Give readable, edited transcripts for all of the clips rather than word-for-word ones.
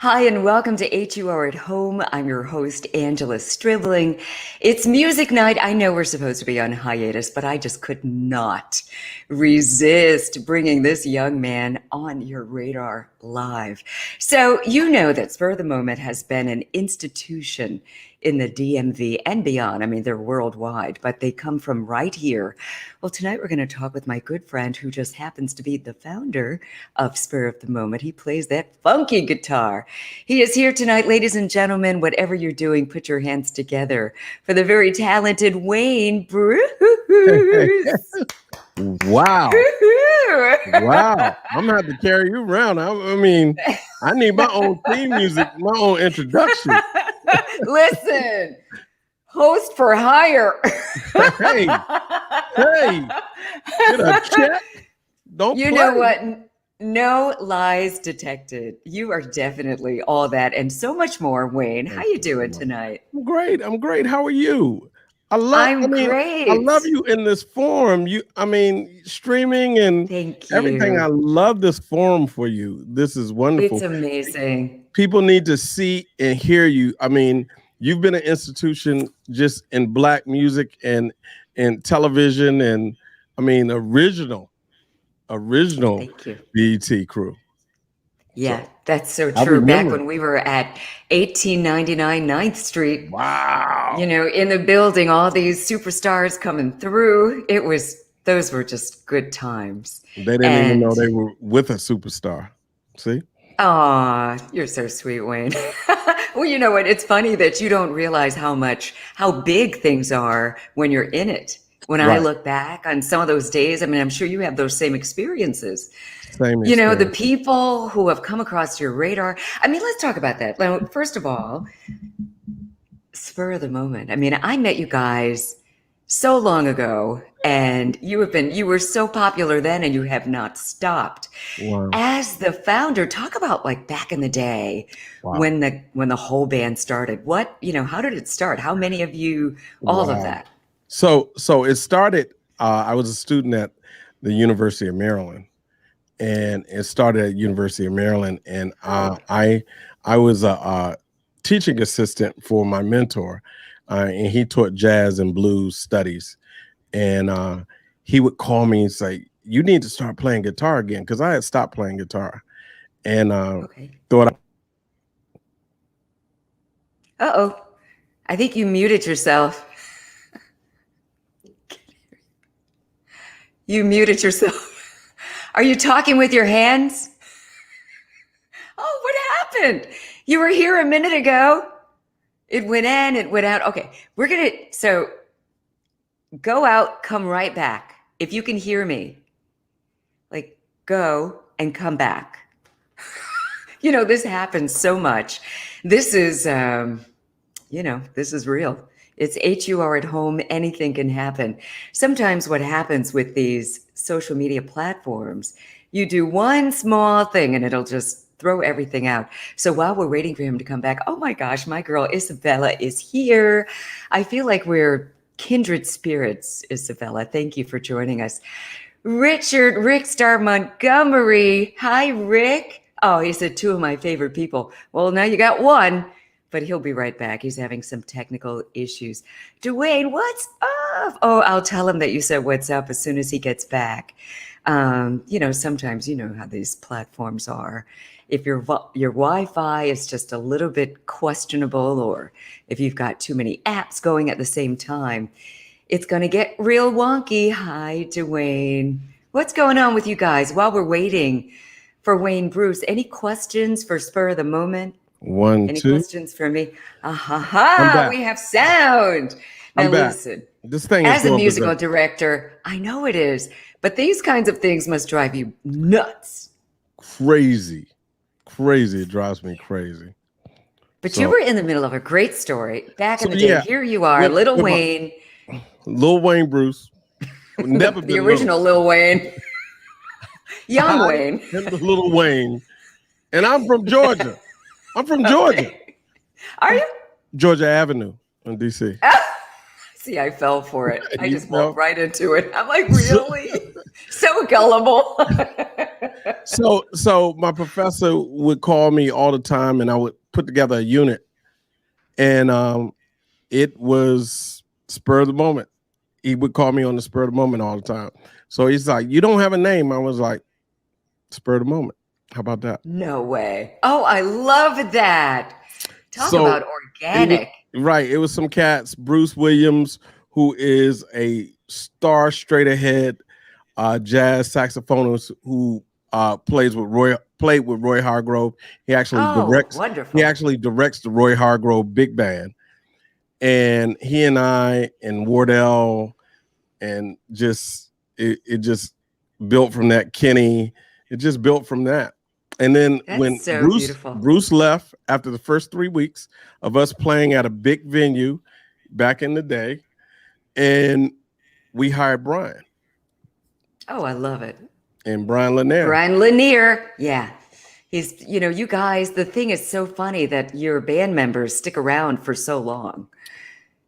Hi, and welcome to HUR at Home. I'm your host, Angela Stribling. It's music night. I know we're supposed to be on hiatus, but I just could not resist bringing this young man on your radar live. So, you know that Spur of the Moment has been an institution in the DMV and beyond. I mean, they're worldwide, but they come from right here. Well, tonight we're going to talk with my good friend who just happens to be the founder of Spur of the Moment. He plays that funky guitar. He is here tonight, ladies and gentlemen. Whatever you're doing, put your hands together for the very talented Wayne Bruce. Wow. Wow. I'm gonna have to carry you around. I mean, I need my own theme music, my own introduction. Listen, host for hire. Hey, get a check. Don't You play. know what? No lies detected. You are definitely all that and so much more, Wayne. How you doing tonight? I'm great. How are you? I'm great. I love you in this forum. Streaming and Thank you. everything. I love this forum for you. This is wonderful. It's amazing. People need to see and hear you. I mean, you've been an institution just in Black music and in television, and I mean, original Thank you. BET crew. Yeah, that's so I true. Back remember. when we were at 1899 9th Street, Wow. you know, in the building, all these superstars coming through. Those were just good times. They didn't even know they were with a superstar. See? Aw, you're so sweet, Wayne. Well, you know what? It's funny that you don't realize how big things are when you're in it. When I Right. look back on some of those days, I mean, I'm sure you have those same experiences. Same You know, the experience. people who have come across your radar. I mean, let's talk about that. Now, first of all, Spur of the Moment. I mean, I met you guys so long ago, and you were so popular then, and you have not stopped. Wow. As the founder, talk about like back in the day Wow. when the whole band started. How did it start? How many of you? All of Wow. that. So it started. I was a student at the University of Maryland, and it started at University of Maryland. And I was a teaching assistant for my mentor, and he taught jazz and blues studies. And he would call me and say, "You need to start playing guitar again," because I had stopped playing guitar. And Okay. thought, Uh-oh. I think you muted yourself. You muted yourself. Are you talking with your hands? Oh, what happened? You were here a minute ago. It went in, it went out. Okay, so go out, come right back. If you can hear me, like go and come back. You know, this happens so much. This is, this is real. It's HUR at home. Anything can happen. Sometimes what happens with these social media platforms, you do one small thing and it'll just throw everything out. So while we're waiting for him to come back, oh my gosh, my girl Isabella is here. I feel like we're kindred spirits, Isabella. Thank you for joining us. Rick Star Montgomery. Hi, Rick. Oh, he said two of my favorite people. Well, now you got one. But he'll be right back. He's having some technical issues. Dwayne, what's up? Oh, I'll tell him that you said what's up as soon as he gets back. Sometimes you know how these platforms are. If your Wi-Fi is just a little bit questionable, or if you've got too many apps going at the same time, it's going to get real wonky. Hi, Dwayne. What's going on with you guys? While we're waiting for Wayne Bruce, any questions for Spur of the Moment? One, Any two. questions for me? Aha, we have sound. Now I'm back. listen, This thing is as a going musical berserk. director, I know it is, but these kinds of things must drive you nuts. Crazy. It drives me crazy. But So- you were in the middle of a great story. Back in So, the day, yeah, here you are, with- Little with my- Wayne, Lil Wayne Bruce. Never the been original Lil Wayne, young I Wayne. am the Little Wayne. And I'm from Georgia. I'm from Georgia. Are you? Georgia Avenue in DC. See, I fell for it. I You just fell? walked right into it. I'm like, really? So gullible. So my professor would call me all the time, and I would put together a unit, and it was spur of the moment. He would call me on the spur of the moment all the time. So he's like, "You don't have a name." I was like, "Spur of the moment." How about that? No way. Oh, I love that. Talk So about it was organic. right. It was some cats. Bruce Williams, who is a star straight ahead jazz saxophonist who played with Roy Hargrove. He actually Oh, directs. He wonderful. actually directs the Roy Hargrove Big Band, and he and I and Wardell and just it just built from that. Kenny, it just built from that. And then That's when so beautiful. Bruce left after the first 3 weeks of us playing at a big venue back in the day, and we hired Brian Oh, I love it. and Brian Lanier. Brian Lanier. Yeah. He's, you guys, the thing is so funny that your band members stick around for so long.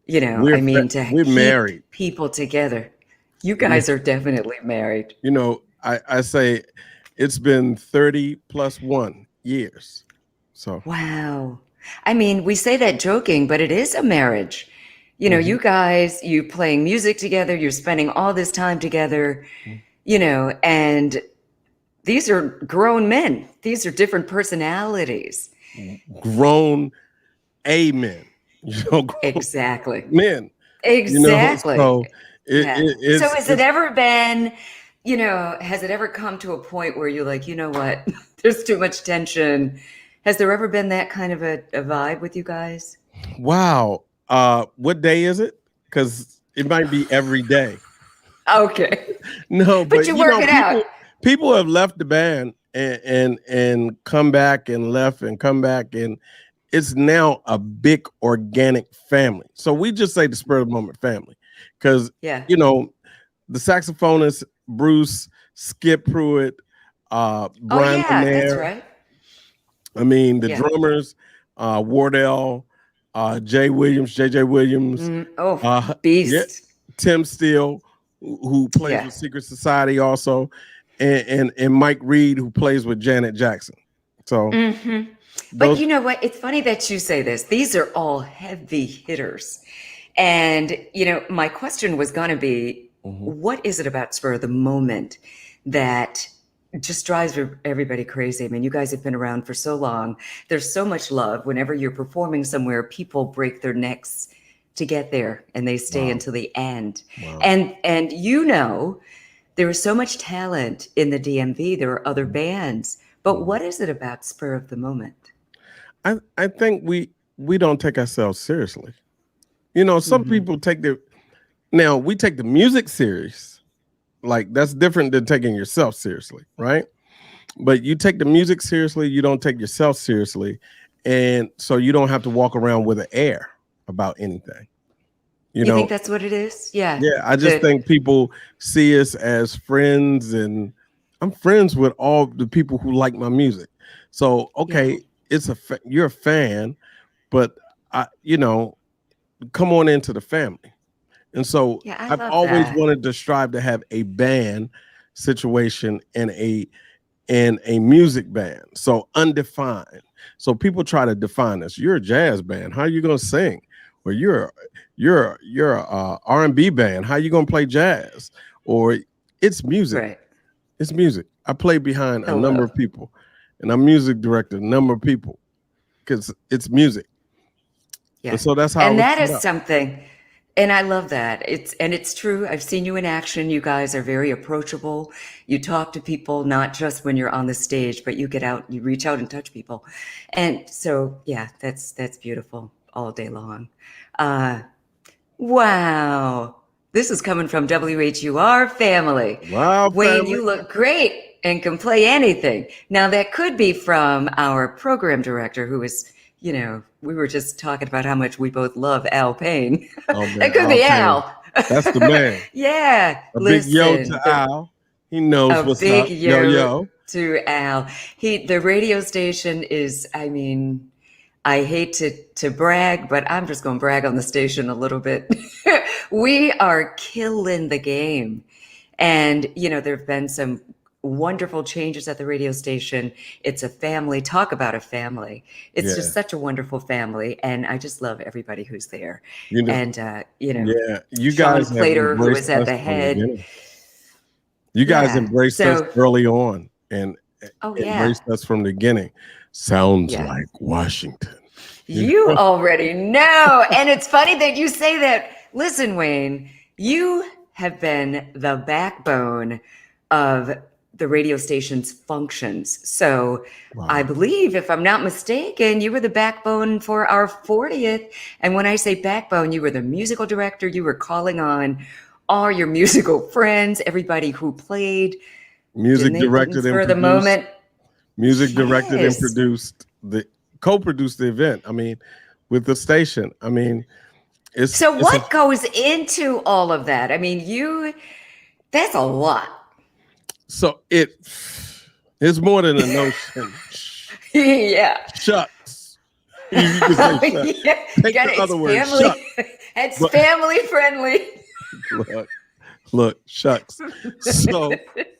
We're To we're keep married. people together. You guys are definitely married. I say it's been 30+1 years. So Wow. We say that joking, but it is a marriage. You guys, you playing music together, you're spending all this time together, and these are grown men. These are different personalities. grown amen. Grown Exactly. men. Exactly. So Yeah. it's So has it ever been, has it ever come to a point where you're like, you know what, there's too much tension? Has there ever been that kind of a vibe with you guys? wow. What day is it? Because it might be every day. Okay. No, But you work it out. People have left the band and come back and left and come back, and it's now a big organic family. So we just say the spur of the moment family, because Yeah. the saxophonist Bruce, Skip Pruitt, Oh Brian yeah, that's Lanier. right. I mean the Yeah. drummers, Wardell, JJ Williams, Oh, yeah, beast. Tim Steele, who plays Yeah. with Secret Society also, and Mike Reed, who plays with Janet Jackson. So, But you know what? It's funny that you say this. These are all heavy hitters. And, my question was going to be, what is it about Spur of the Moment that just drives everybody crazy? You guys have been around for so long. There's so much love. Whenever you're performing somewhere, people break their necks to get there, and they stay until the end. Wow. And there is so much talent in the DMV. There are other bands. But what is it about Spur of the Moment? I think we don't take ourselves seriously. Some people we take the music serious. Like that's different than taking yourself seriously, right? But you take the music seriously, you don't take yourself seriously. And so you don't have to walk around with an air about anything. You think that's what it is? Yeah. Yeah, I just think people see us as friends, and I'm friends with all the people who like my music. So, okay, you're a fan, but come on into the family. And so I've always wanted to strive to have a band situation and a music band. So undefined. So people try to define us. You're a jazz band. How are you going to sing? Or you're a R&B band. How are you going to play jazz? Or it's music. Right. It's music. I play behind a number of people, and I'm music director, a number of people, because it's music. Yeah. And so that's how. And that is something. And I love that. It's true. I've seen you in action. You guys are very approachable. You talk to people, not just when you're on the stage, but you get out, you reach out and touch people. And so, yeah, that's beautiful all day long. Wow. This is coming from WHUR family. Wow, Wayne, family. you look great and can play anything. Now that could be from our program director, who is, we were just talking about how much we both love Al Payne. Oh, man, That could be Al. That's the man. Yeah. Big yo to Al. He knows what's up. Big Yo to Al. The radio station is, I hate to brag, but I'm just going to brag on the station a little bit. We are killing the game. And, there have been some wonderful changes at the radio station. It's a family. Talk about a family. It's just such a wonderful family. And I just love everybody who's there. You know, And, you Sean guys have Plater, who embraced is at us the from the head. beginning. You guys embraced us early on and embraced us from the beginning. Sounds like Washington. You already know. And it's funny that you say that. Listen, Wayne, you have been the backbone of the radio station's functions. So I believe, if I'm not mistaken, you were the backbone for our 40th. And when I say backbone, you were the musical director. You were calling on all your musical friends, everybody who played. Music directed and for the moment. Music directed and co-produced the event. I mean, with the station. I mean, what goes into all of that? I mean, that's a lot. So it's more than a notion. Yeah. Shucks. You can say shucks. Take the other word. Shucks. It's family friendly. Look, shucks.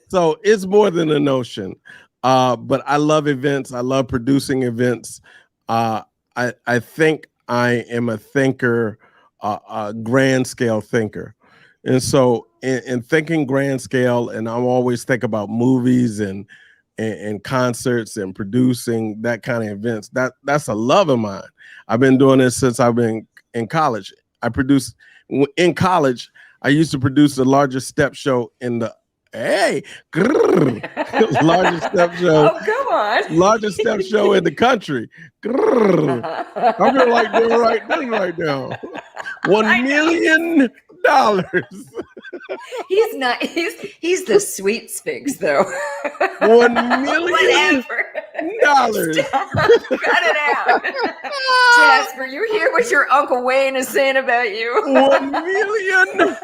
So it's more than a notion. But I love events. I love producing events. I think I am a thinker, a grand scale thinker. And so in thinking grand scale, and I always think about movies and concerts and producing that kind of events. That's a love of mine. I've been doing this since I've been in college. In college, I used to produce the largest step show in the largest step show. Oh, come on. Largest step show in the country. I'm gonna like doing right now. $1 million. He's not. He's the sweet Sphinx, though. $1 million. Cut it out, Jasper. You hear what your Uncle Wayne is saying about you? $1 million.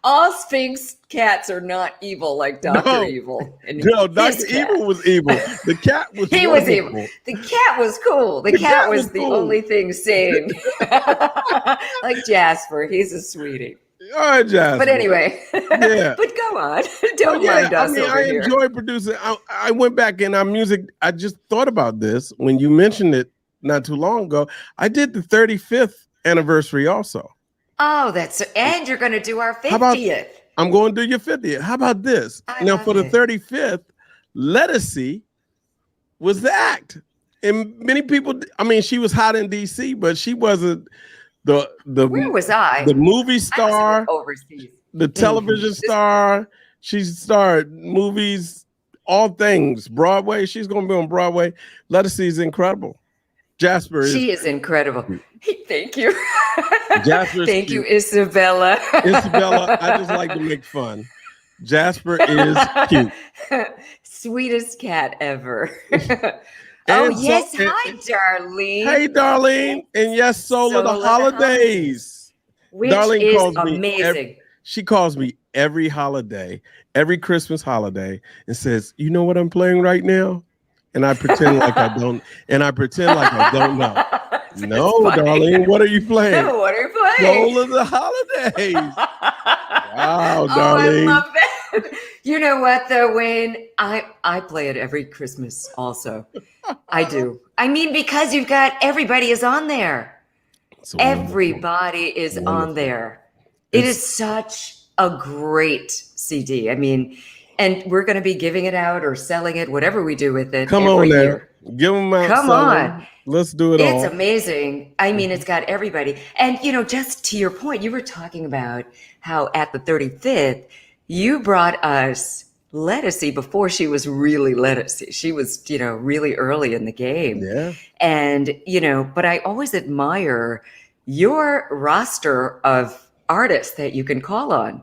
All Sphinx cats are not evil like Dr. Evil. No, Dr. Evil was evil. The cat was He was evil. The cat was cool. The cat was the only thing sane. Like Jasper. He's a sweetie. All right, Jasper. But anyway. Yeah. But go on. Don't mind us over I here. enjoy producing. I went back in our music. I just thought about this when you mentioned it not too long ago. I did the 35th anniversary also. Oh, and you're going to do our 50th. I'm going to do your 50th. How about this? Now, for the 35th, Lettucey was the act. And many people, I mean, she was hot in DC, but she wasn't the Where was I? The movie star, overseas. The television star. She starred movies, all things. Broadway. She's going to be on Broadway. Lettucey is incredible. Jasper She is incredible. Thank you. Jasper's Thank cute. you, Isabella. Isabella, I just like to make fun. Jasper is cute. Sweetest cat ever. Yes. Hi, Darlene. Hey, Darlene. And yes, Soul of the Holidays. Which Darlene is calls amazing. She calls me every holiday, every Christmas holiday, and says, "You know what I'm playing right now?" And I pretend like I don't. And I pretend like I don't know. No, Darlene, what are you playing? No, what are you playing? Soul of the Holidays. Wow, Darlene. Oh, I love that. You know what, though, Wayne? I play it every Christmas also. I do. I mean, because you've got everybody is on there. Everybody is on there. It is such a great CD. I mean, and we're going to be giving it out or selling it, whatever we do with it. Come on there. Give them out. Come on. Let's do it all. It's amazing. I mean, it's got everybody. And, just to your point, you were talking about how at the 35th, you brought us Lettucey before she was really Lettucey. She was, really early in the game. Yeah. And, but I always admire your roster of artists that you can call on.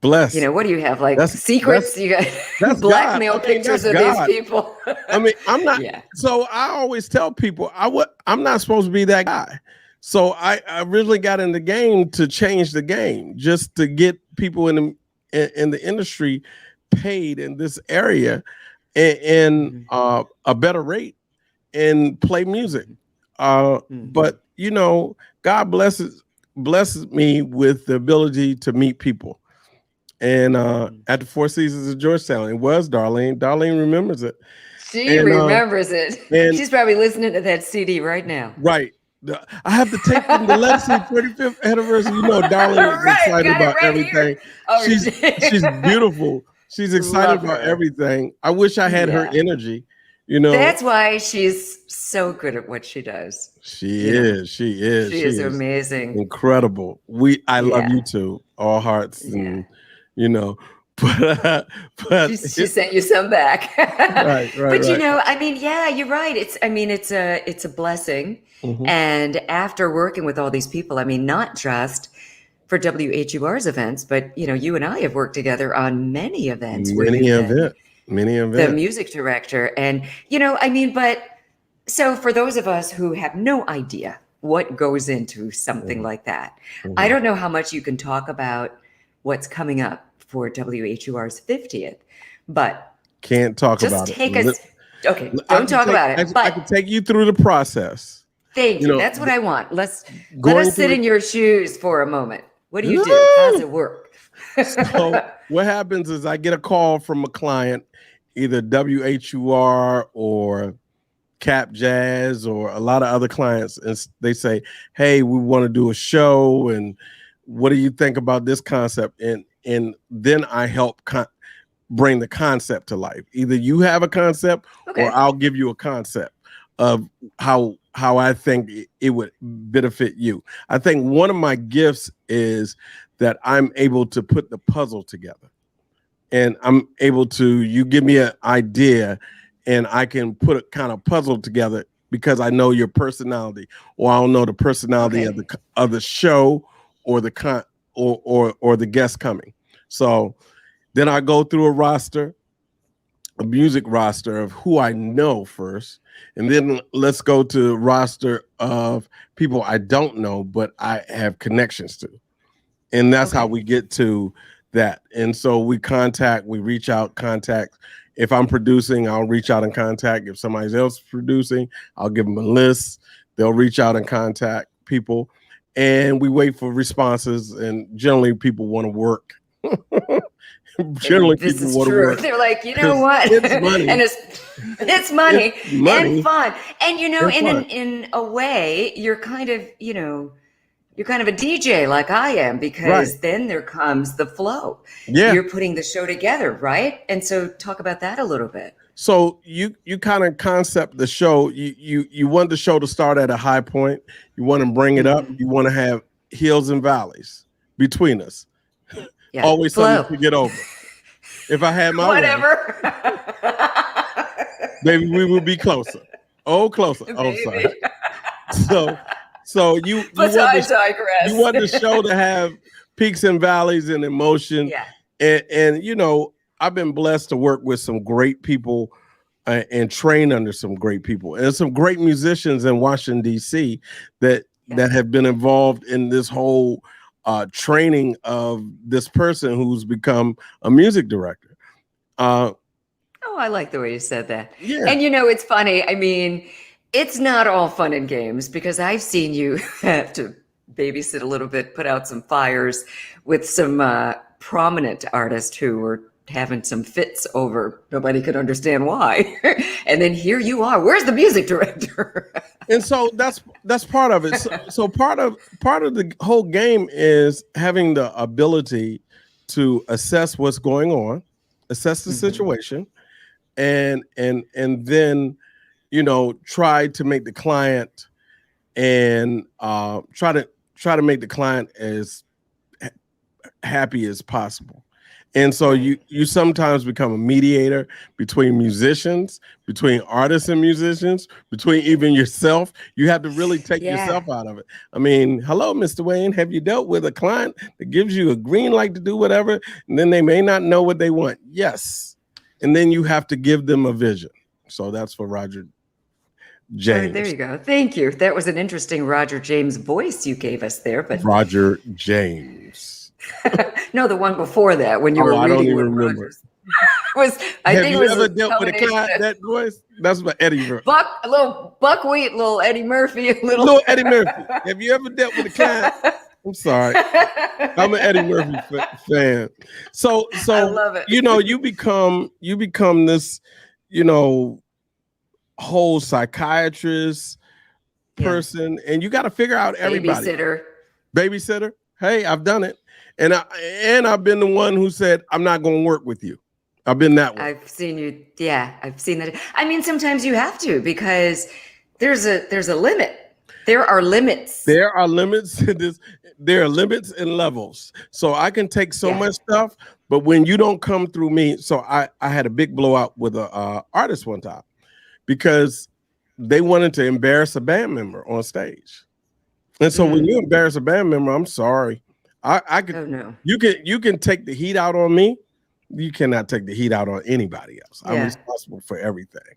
Bless. What do you have? Like secrets? You got blackmail pictures of these people. I mean, I'm not. Yeah. So I always tell people I'm not supposed to be that guy. So I originally got in the game to change the game, just to get people in the industry paid in this area and a better rate and play music. But God blesses. blessed me with the ability to meet people. And at the Four Seasons of Georgetown, it was Darlene. Darlene remembers it. She And remembers it. and She's probably listening to that CD right now. right. I have to take them to Legacy 35th anniversary. You know, Darlene is excited about everything. Oh, she's beautiful. She's excited about everything. I wish I had her energy. You know, that's why she's so good at what she does. She is. She is amazing. Incredible. I love you too. All hearts. And, you know, but she sent you some back. Right. But you know, I mean, yeah, you're right. It's a blessing. Mm-hmm. And after working with all these people, I mean, not just for WHUR's events, but you know, you and I have worked together on many events. Many events. The music director. And, you know, I mean, but so for those of us who have no idea what goes into something like that, I don't know how much you can talk about what's coming up for WHUR's 50th, but can't talk about it. Okay, don't talk about it. But I can take you through the process. Thank you. That's what I want. Let us sit in your shoes for a moment. What do you do? How does it work? So what happens is I get a call from a client, either WHUR or Cap Jazz or a lot of other clients, and they say, hey, we want to do a show, and what do you think about this concept? And then I help bring the concept to life. Either you have a concept or I'll give you a concept of how I think it would benefit you. I think one of my gifts is that I'm able to put the puzzle together. And I'm able to, you give me an idea and I can put a kind of puzzle together because I know your personality, or I don't know the personality of the show or the or the guest coming. So then I go through a music roster of who I know first, and then let's go to a roster of people I don't know but I have connections to, and that's how we get to that. And so we reach out, contact. If I'm producing, I'll reach out and contact. If somebody else is producing, I'll give them a list. They'll reach out and contact people, and we wait for responses. And generally, people want to work. Generally, people want to work. They're like, you know what? It's money. And it's money and fun. And you know, in a way, you're kind of, you know, you're kind of a DJ like I am, because then there comes the flow. Yeah. You're putting the show together, right? And so talk about that a little bit. So you kind of concept the show. You want the show to start at a high point. You want to bring it up. You want to have hills and valleys between us. Yeah. Always something to get over. If I had my whatever, maybe we would be closer. Oh, closer. Oh, sorry. So you want the show to have peaks and valleys and emotion. Yeah. And you know, I've been blessed to work with some great people and train under some great people and some great musicians in Washington, D.C. that have been involved in this whole training of this person who's become a music director. Oh, I like the way you said that. Yeah. And you know, it's funny. I mean, it's not all fun and games, because I've seen you have to babysit a little bit, put out some fires with some prominent artists who were having some fits over. Nobody could understand why. And then here you are. Where's the music director? And so that's part of it. So part of the whole game is having the ability to assess what's going on, assess the situation, and then, you know, try to make the client and try to make the client as happy as possible. And so you sometimes become a mediator between musicians, between artists and musicians, between even yourself. You have to really take yourself out of it. I mean, hello, Mr. Wayne, have you dealt with a client that gives you a green light to do whatever, and then they may not know what they want? Yes. And then you have to give them a vision. So that's for Roger James. There you go. Thank you. That was an interesting Roger James voice you gave us there. But Roger James. No, the one before that, when you were reading. I don't even remember. Have you ever dealt with a client that voice? That's what Eddie Murphy. Little buckwheat, little Eddie Murphy, little Eddie Murphy. Have you ever dealt with a client I'm sorry. I'm an Eddie Murphy fan. So I love it. you become this, whole psychiatrist Yeah. person, and you got to figure out everybody. Babysitter. Babysitter. Hey, I've done it, and I've been the one who said I'm not going to work with you. I've been that one. I've seen you. Yeah, I've seen that. I mean, sometimes you have to because there's a limit. There are limits. There are limits to this. There are limits and levels. So I can take so much stuff, but when you don't come through me, so I had a big blowout with a artist one time because they wanted to embarrass a band member on stage. And so when you embarrass a band member, I'm sorry. I could. Oh no. You can take the heat out on me. You cannot take the heat out on anybody else. I'm responsible for everything.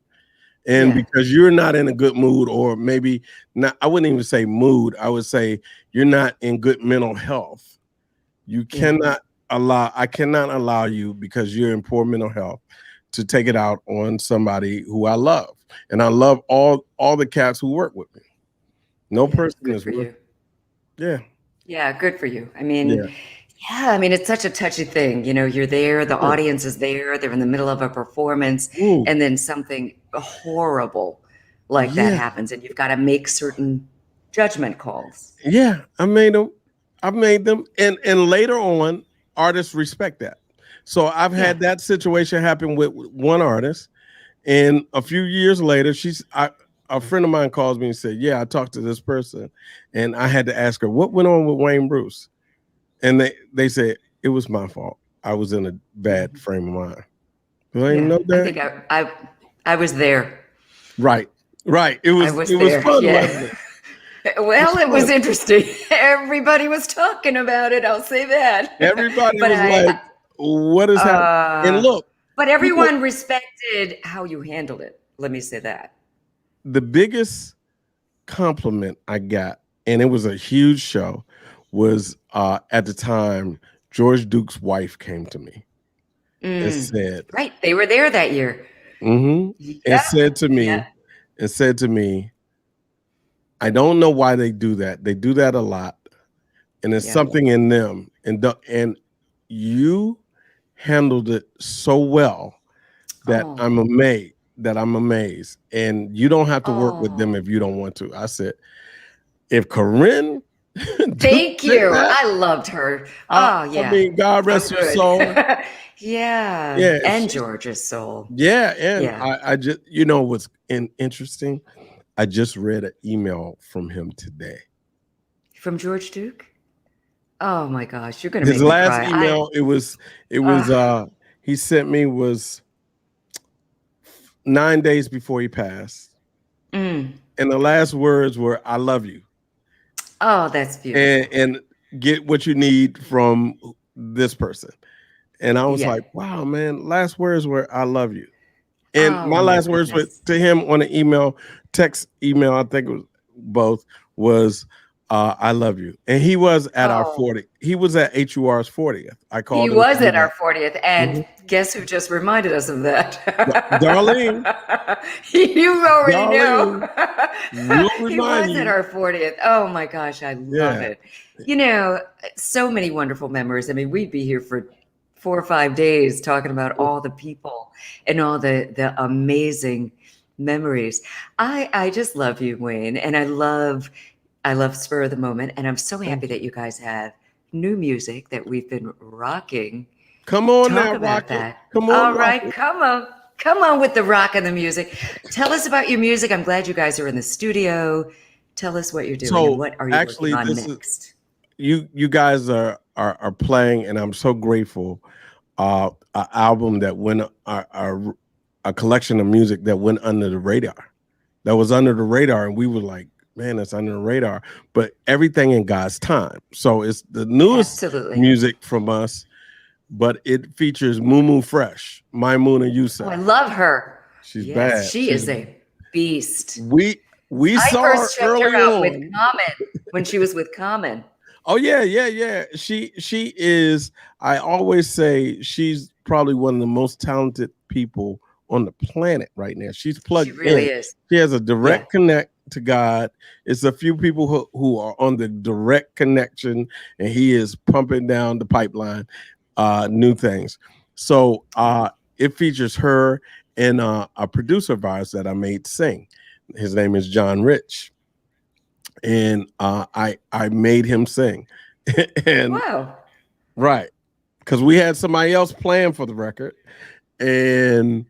And because you're not in a good mood, or maybe not, I wouldn't even say mood. I would say you're not in good mental health. You cannot I cannot allow you, because you're in poor mental health, to take it out on somebody who I love. And I love all the cats who work with me. No person is worth. Yeah. Yeah, good for you. I mean, I mean, it's such a touchy thing. You're there, the audience is there, they're in the middle of a performance, and then something horrible like that happens, and you've got to make certain judgment calls. Yeah, I've made them. And later on, artists respect that. So I've had that situation happen with one artist, and a few years later, a friend of mine calls me and said, I talked to this person, and I had to ask her, what went on with Wayne Bruce? And they said, it was my fault. I was in a bad frame of mind. I didn't know that. I think I was there. Right. It was fun, wasn't it? Well, it was interesting. Everybody was talking about it. I'll say that. Everybody was like, what is happening? And look. But everyone respected how you handled it. Let me say that. The biggest compliment I got, and it was a huge show, was at the time George Duke's wife came to me and said, right, they were there that year, and said to me, I don't know why they do that. They do that a lot, and there's something in them, and you handled it so well that I'm amazed. And you don't have to work with them if you don't want to. I said, if Corinne thank you. I loved her. I mean, God rest her soul. And George's soul. I just, what's interesting? I just read an email from him today. From George Duke? Oh my gosh, you're gonna make me cry. His last email, he sent me was 9 days before he passed. And the last words were, I love you. Oh, that's beautiful. And get what you need from this person. And I was like, wow, man, last words were, I love you. And my last words to him on an text email, I think it was both, was, I love you. And he was at our 40th. He was at HUR's 40th. He was at our 40th. And guess who just reminded us of that? Darlene. You already know. He was at our 40th. Oh my gosh, I love it. So many wonderful memories. I mean, we'd be here for 4 or 5 days talking about all the people and all the amazing memories. I just love you, Wayne. And I love Spur of the Moment, and I'm so happy that you guys have new music that we've been rocking. Come on now, rock it. Come on. All right, come on with the rock and the music. Tell us about your music. I'm glad you guys are in the studio. Tell us what you're doing. So, and what are you working on next? You guys are playing, and I'm so grateful. An album that went a collection of music that went under the radar. That was under the radar, and we were like, man, it's under the radar, but everything in God's time. So it's the newest music from us, but it features Mumu Fresh, Maimouna Youssef. Oh, I love her. She's bad. She is a beast. We saw her early on with Common when she was with Common. Oh yeah. She is. I always say she's probably one of the most talented people on the planet right now. She's She plugged really in. is. She has a Yeah. direct connect to God. It's a few people who are on the direct connection, and he is pumping down the pipeline, new things. So it features her and a producer of ours that I made sing. His name is John Rich, and I made him sing, and Wow. right, because we had somebody else playing for the record, and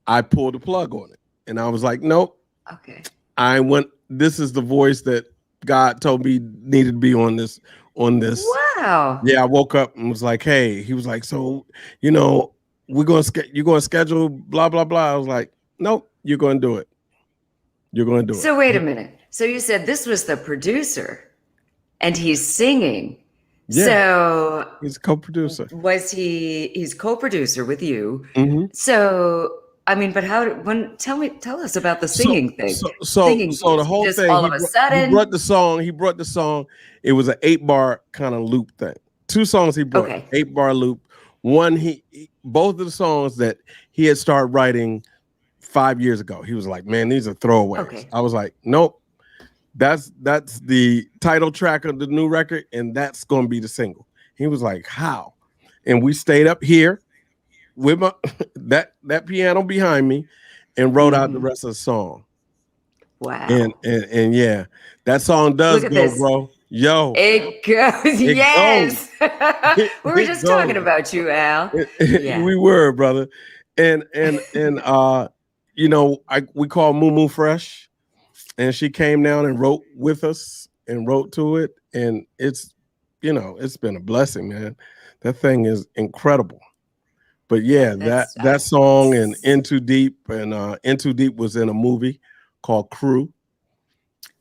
I pulled the plug on it, and I was like, nope. Okay. I went. This is the voice that God told me needed to be on this. On this. Wow. Yeah, I woke up and was like, hey. He was like, so you're going to schedule blah blah blah. I was like, nope, you're going to do it. You're going to do it. So wait a minute. So you said this was the producer, and he's singing. Yeah. So He's a co-producer. He's co-producer with you. Mm-hmm. So I mean, but tell us about the singing thing. So the whole just thing, all of a sudden, he brought the song. It was an 8-bar kind of loop thing. 2 songs he brought, okay. 8-bar loop. One, both of the songs that he had started writing 5 years ago. He was like, man, these are throwaways. Okay. I was like, nope. That's the title track of the new record, and that's going to be the single. He was like, how? And we stayed up here with my that piano behind me and wrote out the rest of the song. Wow. And yeah, that song does go, this. bro. Yo. It goes. It yes. goes. We were just talking about you, Al. Yeah. We were, brother. And we call Moo Moo Fresh, and she came down and wrote with us and wrote to it, and it's been a blessing, man. That thing is incredible. But yeah, that song and In Too Deep, and In Too Deep was in a movie called Crew.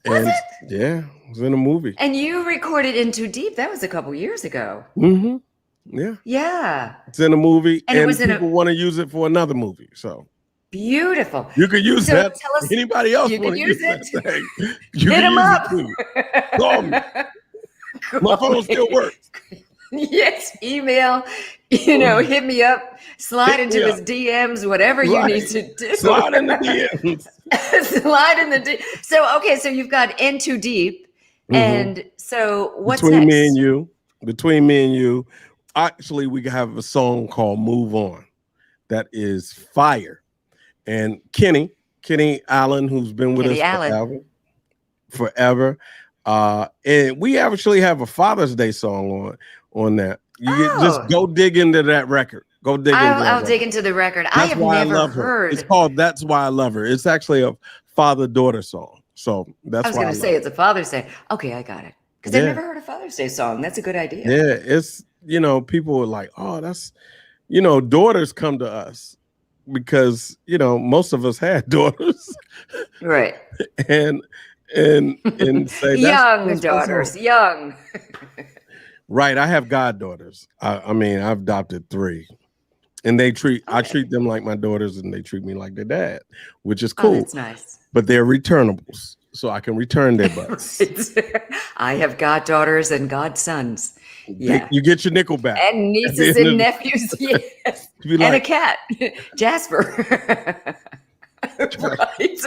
Was it? Yeah, it was in a movie. And you recorded In Too Deep. That was a couple years ago. Mm-hmm. Yeah. Yeah. It's in a movie, and it was people want to use it for another movie. So beautiful. you could use that. Tell us, anybody else want to use that thing? Hit them up. Call me. My phone still works. Yes, email, hit me up, slide into his DMs, whatever you need to do. Slide in the DMs. Slide in the DMs. So, okay, so you've got In Too Deep. And so what's Between next? Between me and you, actually, we have a song called Move On that is fire. And Kenny Allen, who's been with us forever. And we actually have a Father's Day song on that. Just go dig into that record. Go dig into that. I'll dig into the record. I have never heard. It's called That's Why I Love Her. It's actually a father-daughter song. So that's why I was going to say it's a Father's Day. Okay, I got it. Because I've never heard a Father's Day song. That's a good idea. Yeah, it's, people are like, oh, that's, daughters come to us because, most of us had daughters. Right. and say young daughters, young. Right. I have goddaughters. I mean, I've adopted 3. And I treat them like my daughters, and they treat me like their dad, which is cool. Oh, that's nice. But they're returnables, so I can return their butts. Right. I have goddaughters and godsons. Yeah. You get your nickel back. And nieces and nephews, yes. And a cat, Jasper. Right.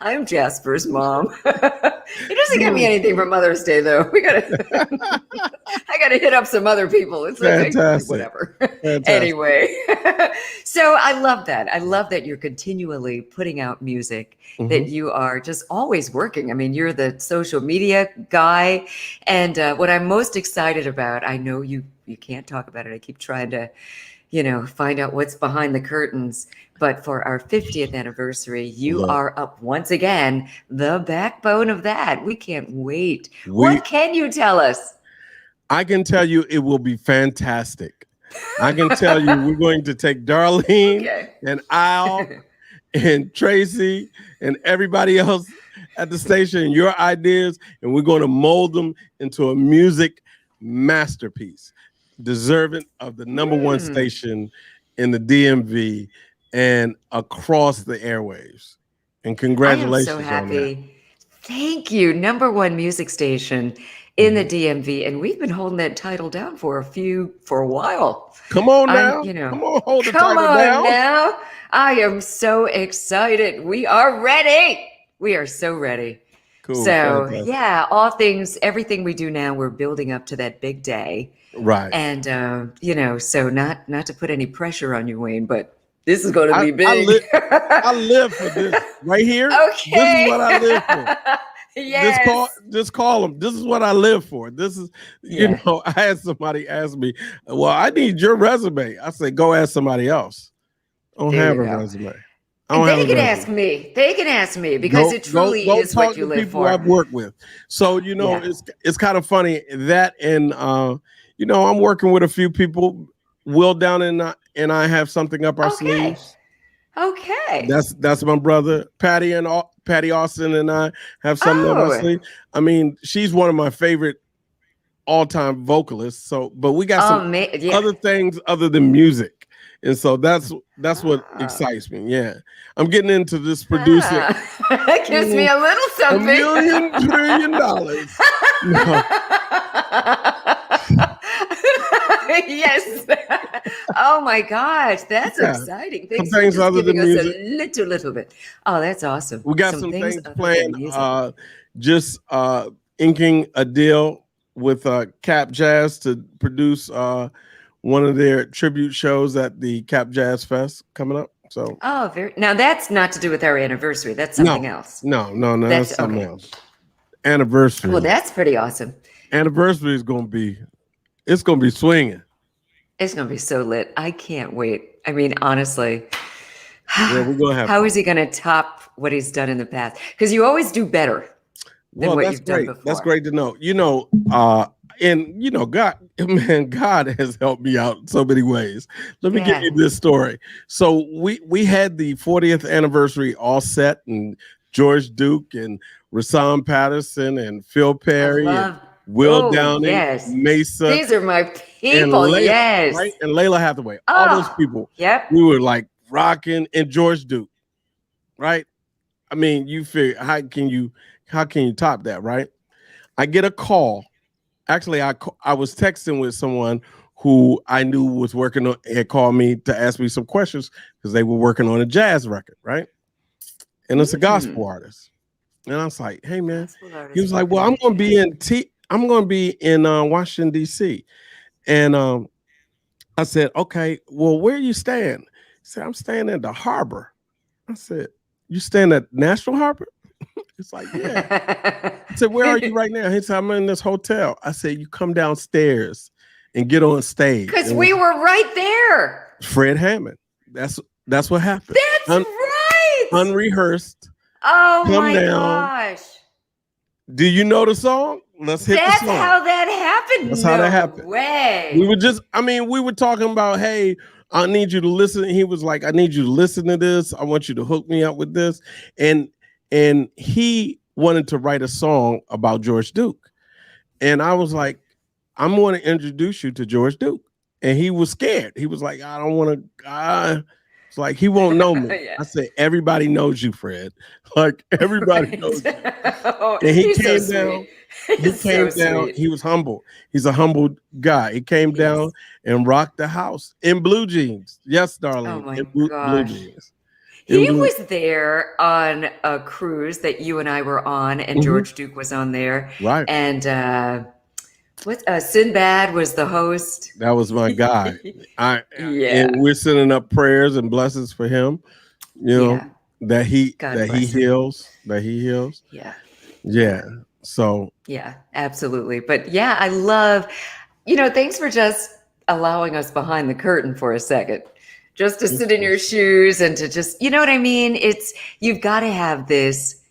I'm Jasper's mom. He doesn't get me anything for Mother's Day, though. I gotta hit up some other people. It's like, whatever. Fantastic. Anyway, so I love that. I love that you're continually putting out music, that you are just always working. I mean, you're the social media guy. And what I'm most excited about, I know you can't talk about it. I keep trying to, find out what's behind the curtains. But for our 50th anniversary, you are up once again, the backbone of that. We can't wait. What can you tell us? I can tell you it will be fantastic. I can tell you we're going to take Darlene and Al and Tracy and everybody else at the station, your ideas, and we're going to mold them into a music masterpiece, deserving of the #1 station in the DMV and across the airwaves. And congratulations. I am so happy. Thank you. #1 music station in the DMV. And we've been holding that title down for a while. Come on now. Come on, hold the title down. Now. I am so excited. We are ready. We are so ready. Cool, So, fantastic. yeah, everything we do now, we're building up to that big day. Right. And, so not to put any pressure on you, Wayne, but this is going to I be I big. live I live for this right here. This is what I Okay. live for. Yes. Just call them. This is what I live for. This is, Yeah. I had somebody ask me, well, I need your resume. I said, go ask somebody else. I don't There have you a go. resume. I And don't have they a can resume. ask me. They can ask me because Go it go truly go is what talk you to live people I've for. worked with. So Yeah. it's kind of funny that, and I'm working with a few people. Will down and I have something up our Okay. sleeves. Okay. That's my brother Patty Austin and I have something up our Oh. sleeve. I mean, she's one of my favorite all-time vocalists. So, but we got some Yeah. other things other than music, and so that's what Oh. excites me. Yeah, I'm getting into this producing. That gives me a little A something. million trillion dollars. No. Yes. Oh my gosh, that's Yeah, exciting. some Thanks for things just other giving than us a music. little bit. Oh, that's awesome. We got Some some things things other than planned. music. Just inking a deal with Cap Jazz to produce one of their tribute shows at the Cap Jazz Fest coming up. So Oh, now that's not to do with our anniversary. That's no, something else. no, That's that's something okay. else. Well, Anniversary. that's pretty awesome. Anniversary is gonna be, it's gonna be swinging. It's going to be so lit. I can't wait. I mean, honestly, Yeah, we're gonna have how is fun. he going to top what he's done in the past? Because you always do better than Well, what that's you've done great. That's before. great to know. And God, man, God has helped me out in so many ways. Let me give Yeah. you this story. So we had the 40th anniversary all set, and George Duke and Rasan Patterson and Phil I Perry and love, Will oh, Downing, yes. Mesa, These are my and people. Layla, Yes. right? And Layla Hathaway. All those Oh, people. yep. We were like rocking, and George Duke, right? I mean, you figure how can you top that, right? I get a call. Actually, I was texting with someone who I knew was working on, had called me to ask me some questions because they were working on a jazz record, right? And it's a gospel artist. And I was like, "Hey, man," Gospel he artists was like, working "Well, on a jazz. I'm going to be in Washington D.C." And I said, "Okay, well, where are you staying?" He said, "I'm staying at the harbor." I said, "You staying at National Harbor?" It's like, "Yeah." I said, "Where are you right now?" He said, "I'm in this hotel." I said, "You come downstairs and get on stage." Because And we were right there. Fred Hammond. That's what happened. That's right. Unrehearsed. Oh Come my down. gosh. Do you know the song? Let's hit the That's song. how that That's happened. how that No happened. way. We were talking about, hey, I need you to listen. He was like, I need you to listen to this. I want you to hook me up with this. And he wanted to write a song about George Duke. And I was like, I'm going to introduce you to George Duke. And he was scared. He was like, I don't want to. It's like, he won't know me. Yeah. I said, everybody knows you, Fred. Like, everybody Right. knows you. Oh, And he he's so came down. sweet. He's so sweet. He was humble. He's a humble guy. He came down Yes. and rocked the house in blue jeans. Yes, Oh darling, my in blue gosh. jeans. In He blue. was there on a cruise that you and I were on, and George Duke was on there. Right. And Sinbad was the host. That was my guy. Yeah. And we're sending up prayers and blessings for him. Yeah. That he God bless him. heals. That he heals. Yeah. Yeah. So Yeah, absolutely. But yeah, I love, thanks for just allowing us behind the curtain for a second, just to sit in your shoes and to just, you know what I mean? You've got to have this,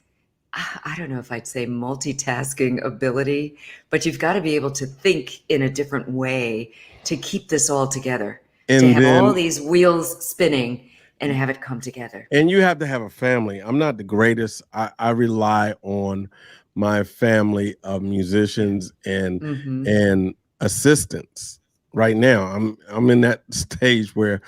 I don't know if I'd say multitasking ability, but you've got to be able to think in a different way to keep this all together, to have all these wheels spinning and have it come together. And you have to have a family. I'm not the greatest. I rely on my family of musicians and assistants. Right now, I'm in that stage where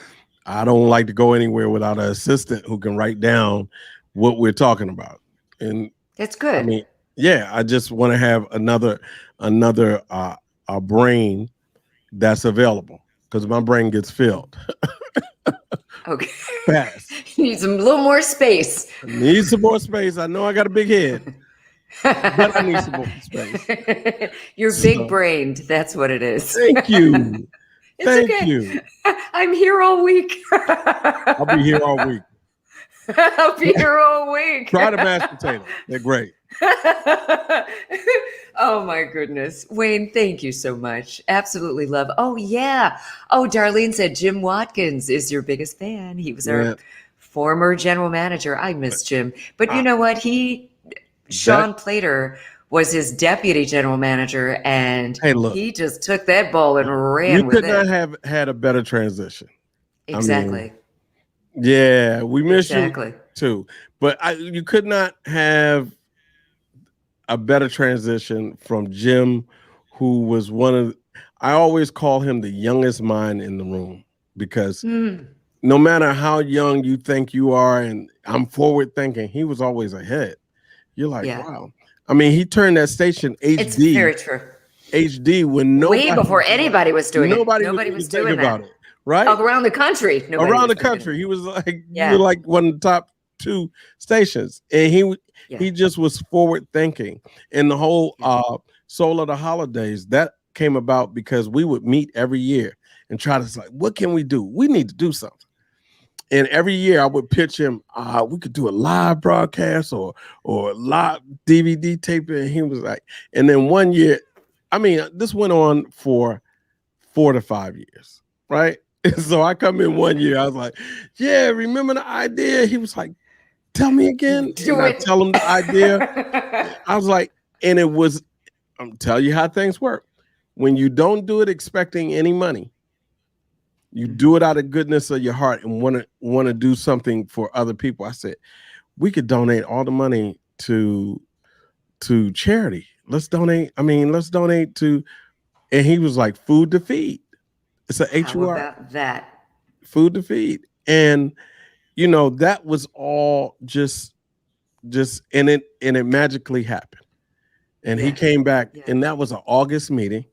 I don't like to go anywhere without an assistant who can write down what we're talking about. And that's good. I mean, yeah, I just want to have another a brain that's available. because my brain gets filled Okay. fast. You need some little more space. I need some more space. I know I got a big head, but I need some more space. You're So, big brained. That's what it is. thank you. It's Thank okay. you. I'm here all week. I'll be here all week. I'll be here all week. Try the mashed potatoes. They're great. Oh my goodness. Wayne, thank you so much. Absolutely love. Oh yeah. Oh, Darlene said Jim Watkins is your biggest fan. He was our former general manager. I miss Jim. But you know what? Sean Plater was his deputy general manager, and he just took that ball and ran with it. You could not have had a better transition. Exactly. I mean, yeah, we miss you too. But you could not have a better transition from Jim, who was I always call him the youngest mind in the room, because no matter how young you think you are, and I'm forward thinking, he was always ahead. You're like, wow. I mean, he turned that station HD. It's very true. HD when way before anybody was doing it. Nobody was doing about it, right? Around the country. Around the country. He was like, you were like one of the top 2 stations. And he just was forward thinking. And the whole Soul of the Holidays, that came about because we would meet every year and try to what can we do? We need to do something. And every year I would pitch him, we could do a live broadcast or live DVD tape. And he was like, and then one year, I mean, this went on for 4 to 5 years, right? And so I come in one year, I was like, yeah, remember the idea? He was like, tell me again. I tell him the idea. I was like, and it was, I'm telling you how things work. When you don't do it expecting any money, you do it out of goodness of your heart and want to do something for other people. I said, we could donate all the money to charity. Let's donate. Let's donate to, and he was like, Food to Feed. It's a HUR. How about that? Food to Feed. And, that was all just, and it magically happened. And he came back, and that was an August meeting.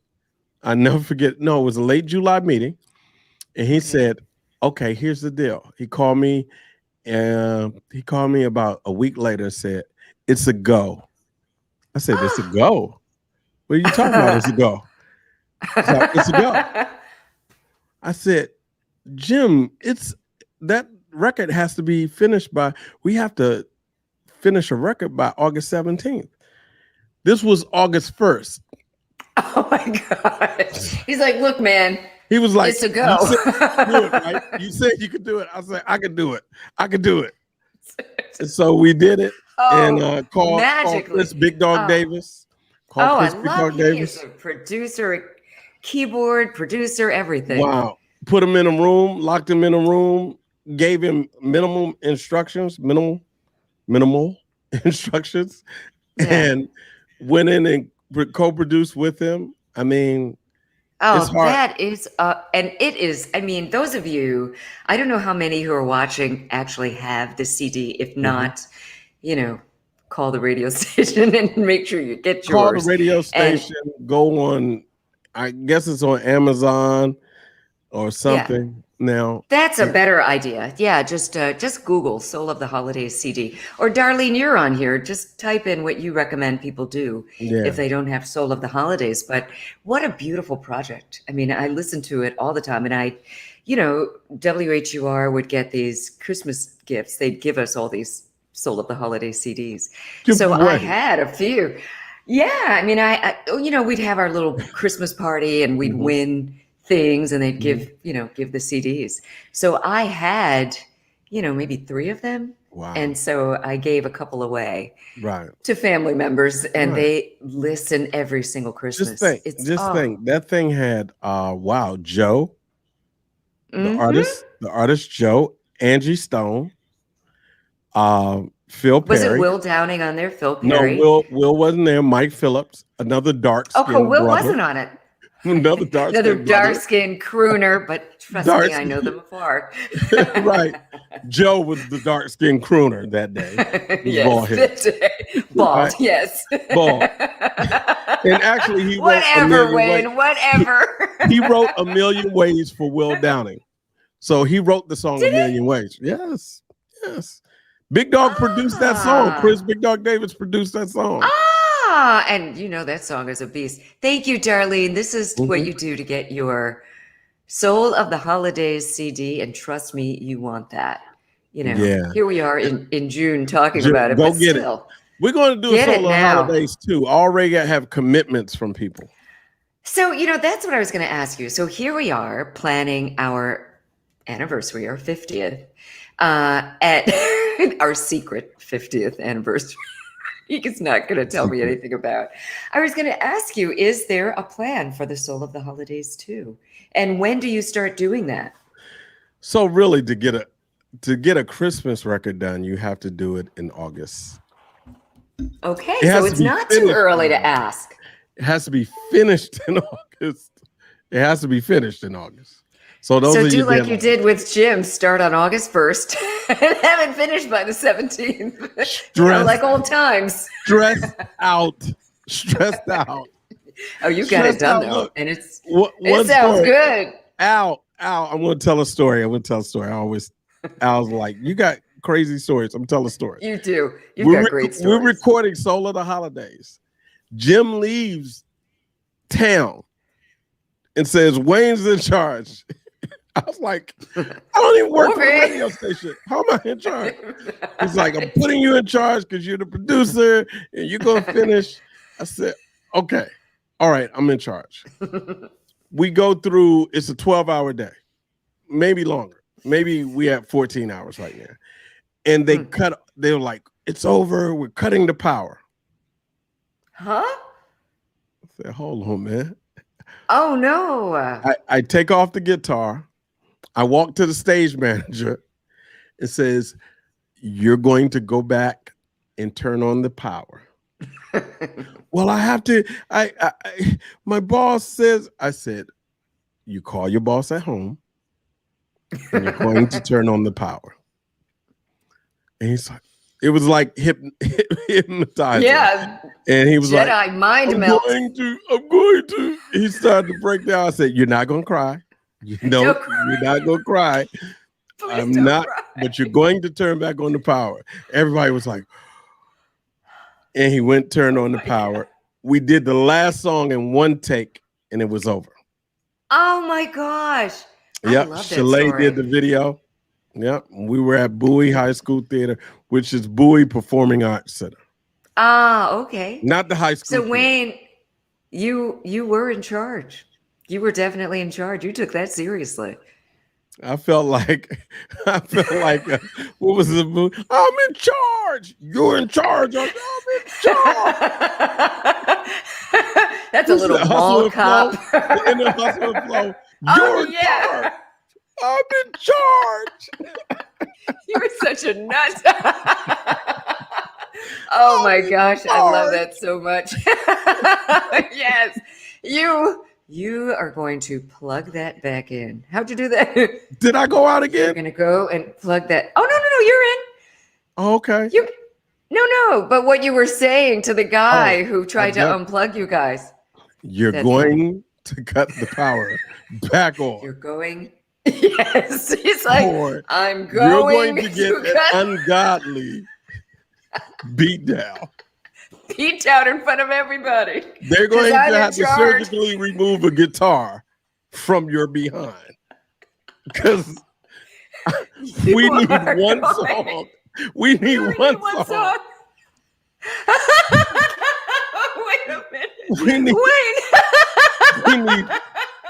I never forget. No, it was a late July meeting. And he said, okay, here's the deal. He called me, and he called me about a week later and said, it's a go. I said, it's a go. What are you talking about? It's a go. It's a go. I said, Jim, that record has to be finished we have to finish a record by August 17th. This was August 1st. Oh my gosh. He's like, look, man. He was like, it's a go. You said you could do it. I said, I could do it. I could do it. And so we did it. And called Chris Big Dog Davis. I love him. He's a producer, a keyboard producer, everything. Wow. Put him in a room, locked him in a room, gave him minimal instructions, and went in and co-produced with him. I mean, it's hard. That is, and it is, those of you, I don't know how many who are watching actually have the CD. If not, call the radio station and make sure you get yours. Call the radio station, go on, I guess it's on Amazon or something now. That's a better idea. Yeah, just Google Soul of the Holidays CD. Or Darlene, you're on here. Just type in what you recommend people do if they don't have Soul of the Holidays. But what a beautiful project. I listen to it all the time. And WHUR would get these Christmas gifts. They'd give us all these Soul of the Holiday CDs. I had a few. Yeah, we'd have our little Christmas party and we'd win things and they'd give the CDs. So I had, maybe 3 of them. Wow. And so I gave a couple away to family members and they listen every single Christmas. Just think that thing had, Joe, the artist Joe, Angie Stone, Phil Perry. Was it Will Downing on there? Phil Perry? No, Will wasn't there. Mike Phillips, another dark-skinned Will brother. wasn't on it. Another dark-skinned crooner, but trust me, I know them afar. Right. Joe was the dark-skinned crooner that day. Yes, bald head. Bald, yes. Bald. And actually, he wrote a Whatever, million ways. Wayne. Whatever. He wrote A Million Ways for Will Downing. So he wrote the song Did A Million Ways. Yes. Yes. Big Dog produced that song. Chris Big Dog Davis produced that song. And you know that song is a beast. Thank you, Darlene. This is what you do to get your Soul of the Holidays CD, and trust me, you want that. You know, here we are in June talking about it, Go but get still. it. We're going to do a Soul of the Holidays too. Already have commitments from people. So, you know, that's what I was going to ask you. So here we are planning our anniversary, our 50th, at our secret 50th anniversary. He's not going to tell me anything about. I was going to ask you, is there a plan for the Soul of the Holidays too? And when do you start doing that? So really, to get a Christmas record done, you have to do it in August. Okay, so it's not too early to ask. It has to be finished in August. It has to be finished in August. So do like you did with Jim. Start on August 1st and have it finished by the 17th. You know, like old times. Stressed out. Oh, you got it done though, and it sounds good. Al, I'm going to tell a story. Al's like, you got crazy stories. I'm telling a story. You do. You've got great stories. We're recording Soul of the Holidays. Jim leaves town and says, Wayne's in charge. I was like, I don't even work for the radio station. How am I in charge? He's like, I'm putting you in charge because you're the producer and you're going to finish. I said, okay. All right, I'm in charge. We go through, it's a 12-hour day, maybe longer. Maybe we have 14 hours right now. And they were like, it's over. We're cutting the power. Huh? I said, hold on, man. Oh, no. I take off the guitar. I walk to the stage manager. It says, you're going to go back and turn on the power. Well, I have to. My boss says, I said, you call your boss at home and you're going to turn on the power. And he's like, it was like hypnotizing. Yeah. And he was Jedi like, mind melt. I'm going to. He started to break down. I said, you're not going to cry. You know, you're not going to cry. I'm not, but you're going to turn back on the power. Everybody was like, and he went, turned on the power. God. We did the last song in one take and it was over. Oh my gosh. Yep. Chalet did the video. Yep. We were at Bowie High School Theater, which is Bowie Performing Arts Center. Ah, okay. Not the high school. So Wayne, you were in charge. You were definitely in charge. You took that seriously. I felt like what was the movie? I'm in charge. You're in charge. I'm in charge. That's a little mall cop. In the Hustle and Flow. You're in charge. I'm in charge. You're such a nut. Oh my gosh, I love that so much. Yes, you are going to plug that back in. How'd you do that? Did I go out again? You're going to go and plug that. Oh, no, you're in. Oh, okay. No, but what you were saying to the guy who tried to unplug you guys. You're going to cut the power back on. You're going. Yes. He's like, I'm going to get an ungodly beat down. Beat down in front of everybody. They're going to have to surgically remove a guitar from your behind. Because we need one song. We need one song. Wait a minute. We need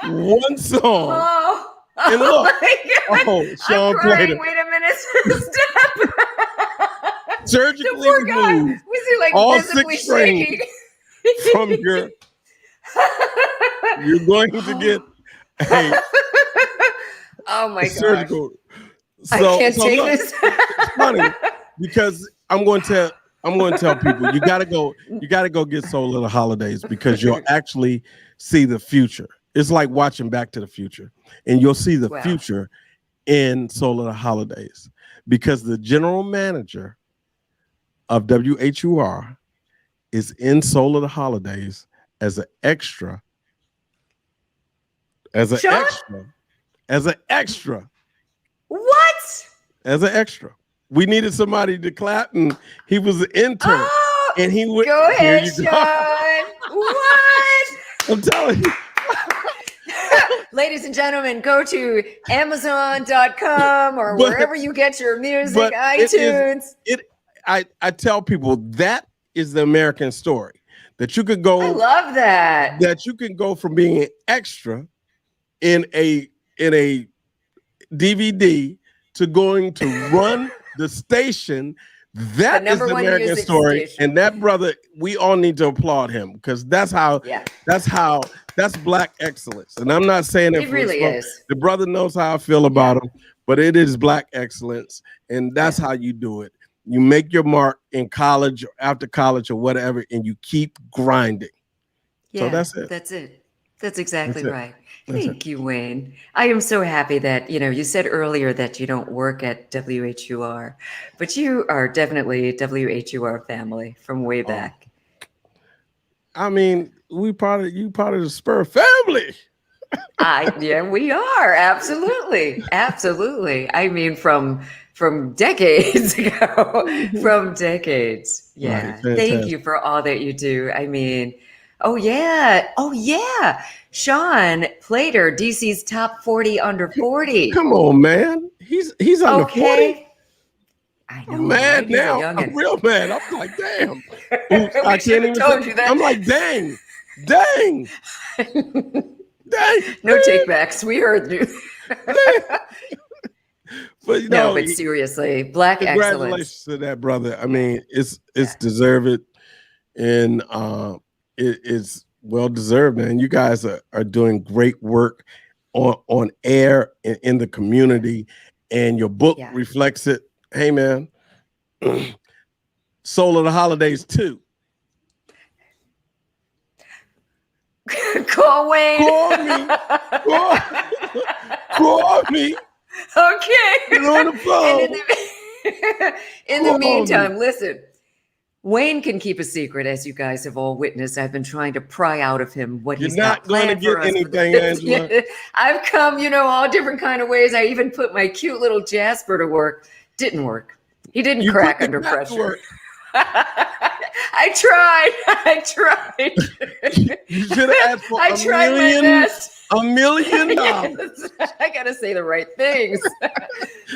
one song. Oh, and look, my God. Sean played it. Wait a minute. Stop. Surgically remove all 6 strings from your. You're going to get a oh my surgical. I can't take this. It's funny because I'm going to tell people you got to go get Soul of the Holidays because you'll actually see the future. It's like watching Back to the Future, and you'll see the future in Soul of the Holidays because the general manager of WHUR is in Soul of the Holidays as an extra, as an Sean? extra, as an extra, What? as an extra. We needed somebody to clap, and he was an intern. Oh, And he would. go Here ahead, you Sean. go. What? I'm telling you. Ladies and gentlemen, go to Amazon.com or wherever you get your music, iTunes. I tell people that is the American story. That you could go. I love that. That you can go from being an extra in a DVD to going to run the station. That is the American story. Station. And that brother, we all need to applaud him because that's Black excellence. And I'm not saying it really is. The brother knows how I feel about him, but it is Black excellence. And that's how you do it. You make your mark in college or after college or whatever, and you keep grinding. Yeah, so that's it. That's it. That's exactly right. Thank you, Wayne. I am so happy that, you said earlier that you don't work at WHUR, but you are definitely a WHUR family from way back. I mean, you part of the Spur family. We are. Absolutely. Absolutely. I mean, from decades ago, from decades. Yeah. Right, thank you for all that you do. I mean, Oh yeah. Sean Plater, DC's top 40 under 40. Come on, man. He's under 40. I know. I'm mad now. I'm real mad. I'm like, damn. I can't even told you that. I'm like, dang. No takebacks. We heard you. But but seriously, Black congratulations excellence to that brother. I mean, it's deserved, and it's well deserved, man. You guys are doing great work on air and in the community, and your book reflects it. Hey, man, Soul of the Holidays too. Call Wayne. Call me. Call me. Okay. Get on the phone. In the meantime, listen. Wayne can keep a secret, as you guys have all witnessed. I've been trying to pry out of him what he's got planned for us. You're not going to get anything, Angela. I've come, all different kind of ways. I even put my cute little Jasper to work. Didn't work. He didn't crack under pressure. I tried. You should have asked for $1 million. $1 million. I gotta say the right things.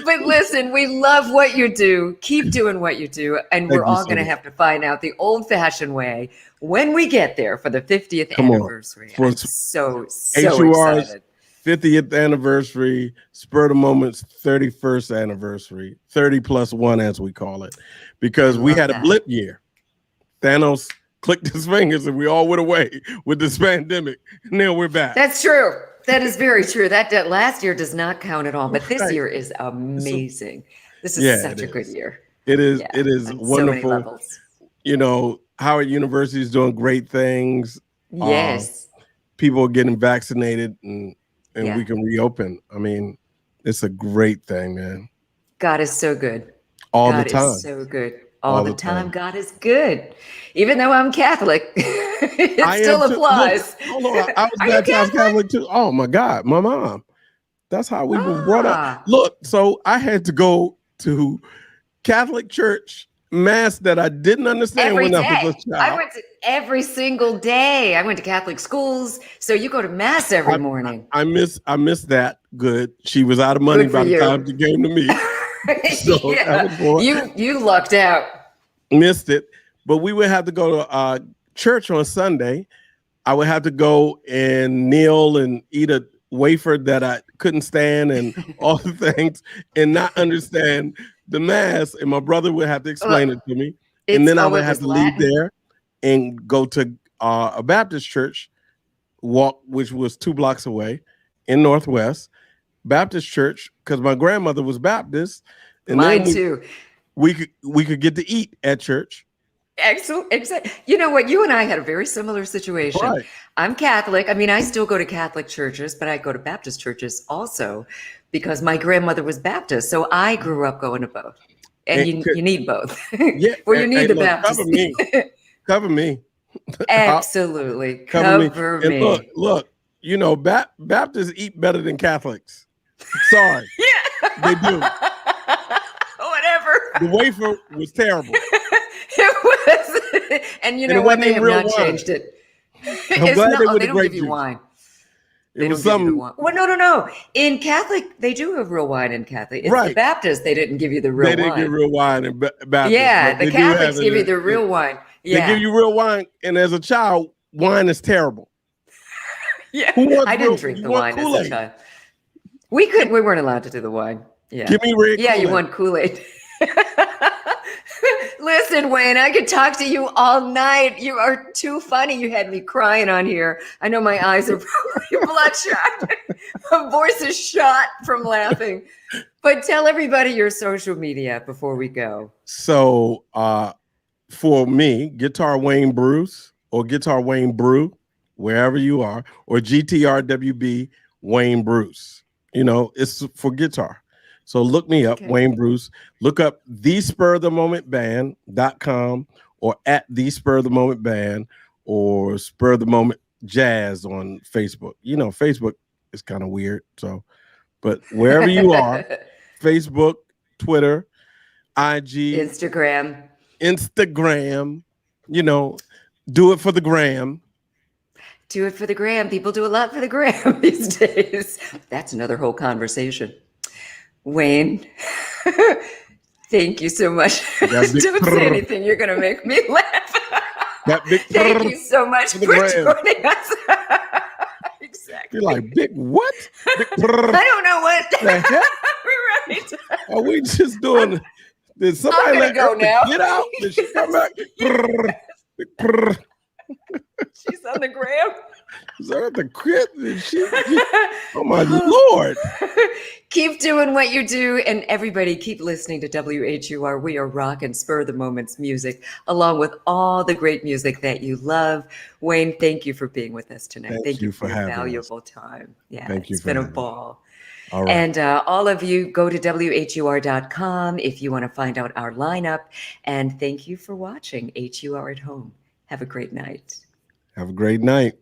But listen, we love what you do. Keep doing what you do, and we're all gonna have to find out the old-fashioned way when we get there for the 50th anniversary. I'm so excited. 50th anniversary, Spur the Moment's 31st anniversary, 30+1 as we call it, because we had a blip year. Thanos clicked his fingers and we all went away with this pandemic, and then we're back. That's true. That is very true. That last year does not count at all, but this year is amazing. This is such a good year. It is. It is wonderful. Howard University is doing great things. Yes. People are getting vaccinated and we can reopen. I mean, it's a great thing, man. God is so good. All the time. So good. All the time. God is good. Even though I'm Catholic, it still applies. Look, hold on. I was baptized Catholic too. Oh my God, my mom. That's how we were brought up. Look, so I had to go to Catholic church mass that I didn't understand when I was a child. I went to every single day. I went to Catholic schools. So you go to mass every morning. I miss that. Good. She was out of money by the time she came to me. So you lucked out. Missed it. But we would have to go to church on Sunday. I would have to go and kneel and eat a wafer that I couldn't stand and all the things and not understand the mass. And my brother would have to explain it to me. And then I would have to leave there and go to a Baptist church, which was 2 blocks away in Northwest. Baptist church, because my grandmother was Baptist. And mine too. We could get to eat at church. Excellent. You know what? You and I had a very similar situation. Right. I'm Catholic. I mean, I still go to Catholic churches, but I go to Baptist churches also because my grandmother was Baptist. So I grew up going to both. And you need both. Yeah. Well, you need the Baptist. Cover me. Absolutely. Cover me. Cover And me. look, you know, Baptists eat better than Catholics. Sorry, Yeah. they do. Whatever. The wafer was terrible. It was. And you And know it what? wasn't They even have real not wine. changed it. I'm It's glad not, they oh, were they the don't give grape you juice. wine. It They was don't give you the something wine. Well, no. In Catholic, they do have real wine in Catholic. It's the right. Baptist, they didn't give you the They real didn't get wine. real wine in Baptist, Yeah, but the they do have Catholics give you it. the real wine. They give Yeah. you real wine, and as a child, wine is terrible. Yeah. Who wants I didn't drink you the want wine as a Kool-Aid? child. We weren't allowed to do the wine. Yeah. Give me red Yeah, you Kool-Aid. want Kool-Aid. Listen, Wayne, I could talk to you all night. You are too funny. You had me crying on here. I know my eyes are probably bloodshot. My voice is shot from laughing. But tell everybody your social media before we go. So for me, Guitar Wayne Bruce or Guitar Wayne Brew, wherever you are, or GTRWB Wayne Bruce. You know, it's for guitar. So look me up, Okay. Wayne Bruce. Look up thespurthemomentband.com or at the Spur of the Moment Band or Spur of the Moment Jazz on Facebook. You know, Facebook is kind of weird. So, but wherever you are, Facebook, Twitter, IG, Instagram, you know, do it for the gram. Do it for the gram. People do a lot for the gram these days. That's another whole conversation. Wayne, thank you so much. Don't say anything. You're going to make me laugh. Thank you so much for joining us. Exactly. You're like, big what? Big I don't know what. The heck? Right. Are we just doing? Did somebody let go now. Get out? Did she come back? She's on the gram. Is that at the crib? Oh my Lord. Keep doing what you do, and everybody keep listening to WHUR. We are rock and spur the moments music, along with all the great music that you love. Wayne, thank you for being with us tonight. Thank you for your valuable time. Yeah, it's been a ball. All right. And all of you, go to WHUR.com if you want to find out our lineup. And thank you for watching HUR at Home. Have a great night. Have a great night.